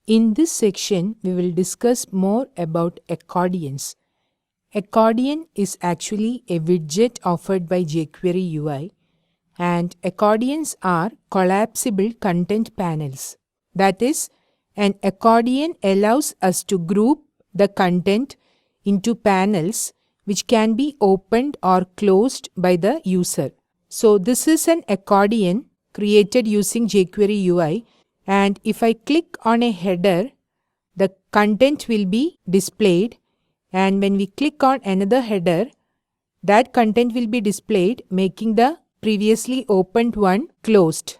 In this section, we will discuss more about accordions. Accordion is actually a widget offered by jQueryUI, and accordions are collapsible content panels. That is, an accordion allows us to group the content into panels which can be opened or closed by the user. So this is an accordion created using jQueryUI, and if I click on a header, the content will be displayed, and when we click on another header, that content will be displayed, making the previously opened one closed.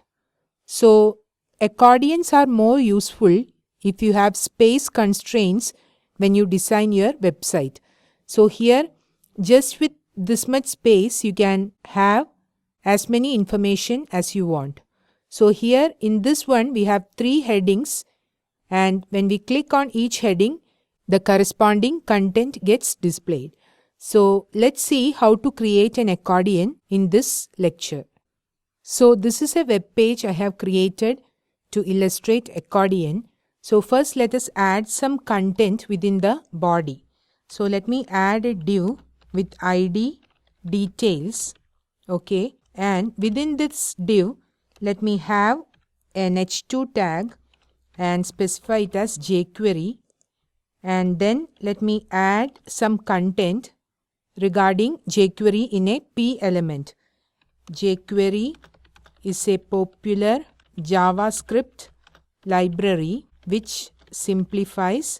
So accordions are more useful if you have space constraints when you design your website. So here, just with this much space, you can have as many information as you want. So here in this one, we have 3 headings, and when we click on each heading, the corresponding content gets displayed. So let's see how to create an accordion in this lecture. So this is a web page I have created to illustrate accordion. So first let us add some content within the body. So let me add a div with ID details. Okay, and within this div, let me have an h2 tag and specify it as jQuery, and then let me add some content regarding jQuery in a p element. jQuery is a popular JavaScript library which simplifies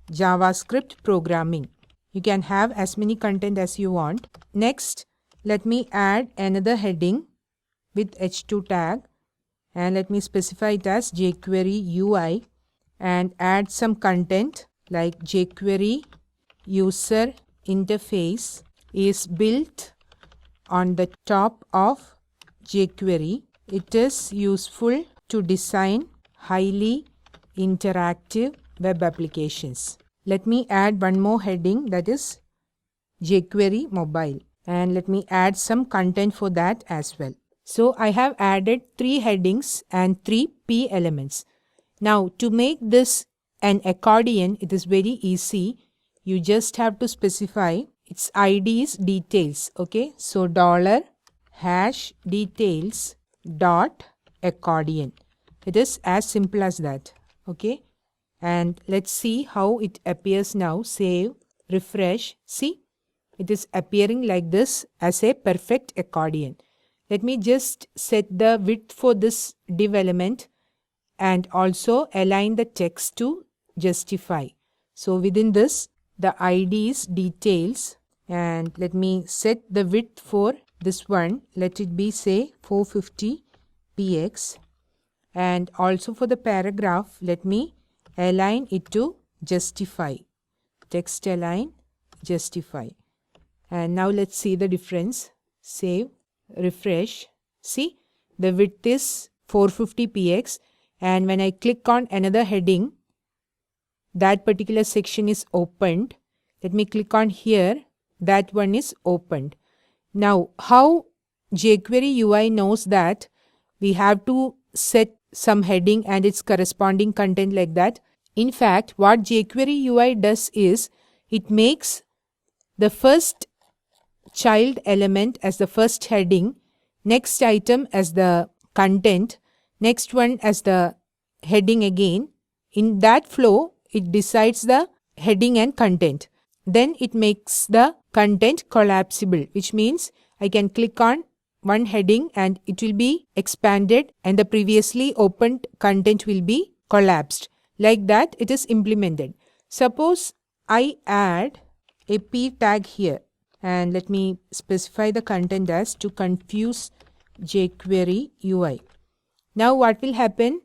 JavaScript programming. You can have as many content as you want. Next, let me add another heading with h2 tag, and let me specify it as jQueryUI and add some content like jQuery user interface is built on the top of jQuery. It is useful to design highly interactive web applications. Let me add one more heading, that is jQuery mobile, and let me add some content for that as well. So I have added 3 headings and 3 p elements. Now to make this an accordion, it is very easy. You just have to specify its ID's details. Okay, so $details dot accordion. It is as simple as that. Okay, and let's see how it appears now. Save, refresh. See, it is appearing like this as a perfect accordion. Let me just set the width for this div element and also align the text to justify. So within this, the ID's details, and let me set the width for this one. Let it be, say, 450 px, and also for the paragraph, let me align it to justify. Text align, justify. And now let's see the difference. Save, refresh. See, the width is 450 px, and when I click on another heading, that particular section is opened. Let me click on here, that one is opened. Now how jQueryUI knows that we have to set some heading and its corresponding content like that? In fact, what jQueryUI does is it makes the first child element as the first heading, next item as the content, next one as the heading again. In that flow, it decides the heading and content. Then it makes the content collapsible, which means I can click on one heading and it will be expanded and the previously opened content will be collapsed. Like that, it is implemented. Suppose I add a p tag here, and let me specify the content as to confuse jQueryUI. Now what will happen?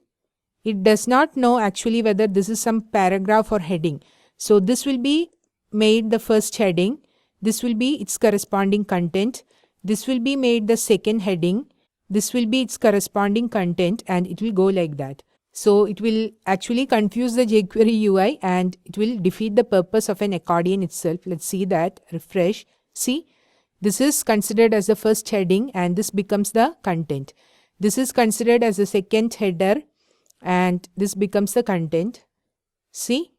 It does not know actually whether this is some paragraph or heading. So this will be made the first heading. This will be its corresponding content. This will be made the second heading. This will be its corresponding content, and it will go like that. So it will actually confuse the jQueryUI and it will defeat the purpose of an accordion itself. Let's see that. Refresh. See, this is considered as the first heading and this becomes the content. This is considered as the second header and this becomes the content. See,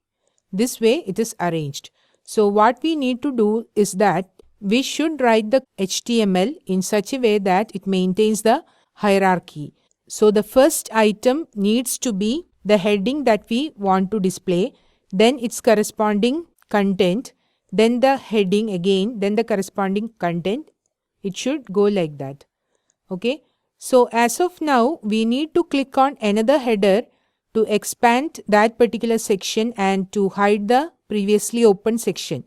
this way it is arranged. So what we need to do is that we should write the HTML in such a way that it maintains the hierarchy. So the first item needs to be the heading that we want to display, then its corresponding content, then the heading again, then the corresponding content. It should go like that. Okay. So as of now, we need to click on another header to expand that particular section and to hide the previously open section.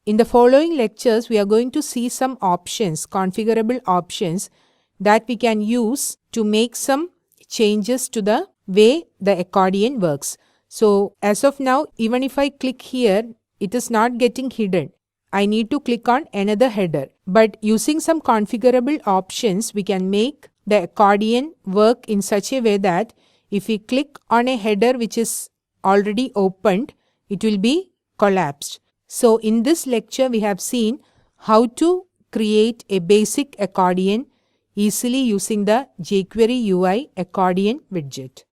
In the following lectures, we are going to see some options, configurable options that we can use to make some changes to the way the accordion works. So as of now, even if I click here, it is not getting hidden. I need to click on another header. But using some configurable options, we can make the accordion work in such a way that if we click on a header which is already opened, it will be collapsed. So in this lecture, we have seen how to create a basic accordion easily using the jQueryUI accordion widget.